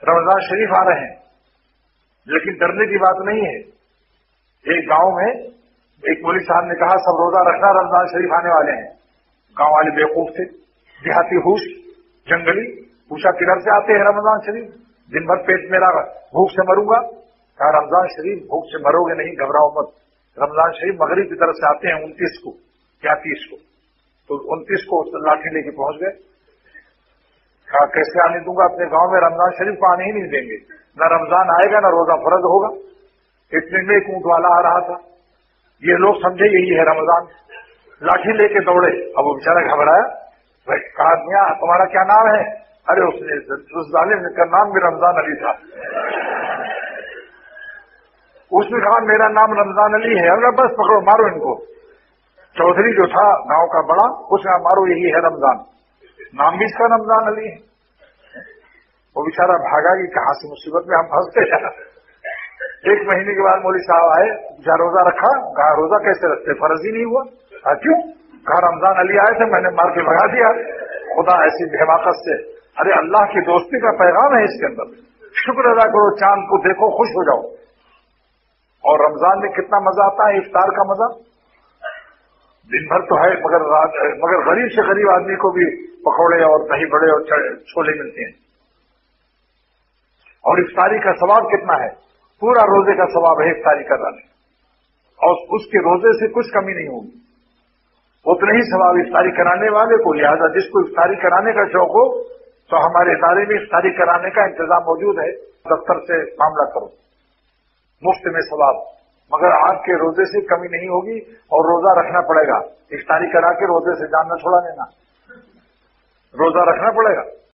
رمضان شریف آ رہے ہیں، لیکن ڈرنے کی بات نہیں ہے۔ ایک گاؤں میں ایک مولوی صاحب نے کہا سب روزہ رکھنا، رمضان شریف آنے والے ہیں۔ گاؤں والے بیوقوف تھے، دیہاتی ہوش، جنگلی، پوچھا کدھر سے آتے ہیں رمضان شریف؟ دن بھر پیٹ میرا بھوک سے مروں گا۔ کہا رمضان شریف بھوک سے مرو گے نہیں، گھبراؤ مت، رمضان شریف مغرب کی طرف سے آتے ہیں 29 کو یا 30 کو۔ تو 29 کو لاٹھی لے کے پہنچ گئے۔ کہا کیسے آنے دوں گا اپنے گاؤں میں، رمضان شریف کو آنے ہی نہیں دیں گے، نہ رمضان آئے گا نہ روزہ فرض ہوگا۔ اتنے میں ایک اونٹ والا آ رہا تھا، یہ لوگ سمجھے یہی ہے رمضان، لاٹھی لے کے دوڑے۔ اب وہ بیچارہ گھبرایا، کہا میاں تمہارا کیا نام ہے؟ ارے اس ظالم کا نام بھی رمضان علی تھا۔ اس نے کہا میرا نام رمضان علی ہے۔ ہم بس پکڑو مارو ان کو۔ چودھری جو تھا گاؤں کا بڑا، اس نے مارو یہی ہے رمضان، نام بھی اس کا رمضان علی ہے۔ وہ بیچارہ بھاگا کہ کہاں سے مصیبت میں ہم پھنستے ہیں۔ ایک مہینے کے بعد مولوی صاحب آئے، کیا روزہ رکھا؟ کہا روزہ کیسے رکھتے، فرض ہی نہیں ہوا۔ کہا کیوں؟ کہا رمضان علی آئے تھے، میں نے مار کے بھگا دیا۔ خدا ایسی حماقت سے، ارے اللہ کی دوستی کا پیغام ہے اس کے اندر، شکر ادا کرو، چاند کو دیکھو خوش ہو جاؤ۔ اور رمضان میں کتنا مزہ آتا ہے، افطار کا مزہ دن بھر تو ہے، مگر غریب سے غریب آدمی کو بھی پکوڑے اور دہی بڑے اور چھولے ملتے ہیں۔ اور افطاری کا ثواب کتنا ہے، پورا روزے کا ثواب ہے افطاری کا دانے، اور اس کے روزے سے کچھ کمی نہیں ہوگی، اتنا ہی ثواب افطاری کرانے والے کو۔ لہذا جس کو افطاری کرانے کا شوق ہو تو ہمارے ادارے میں افطاری کرانے کا انتظام موجود ہے، دفتر سے معاملہ کرو، مفت میں ثواب، مگر آپ کے روزے سے کمی نہیں ہوگی، اور روزہ رکھنا پڑے گا۔ افطاری کرا کے روزے سے جان نہ چھوڑا لینا، روزہ رکھنا پڑے گا۔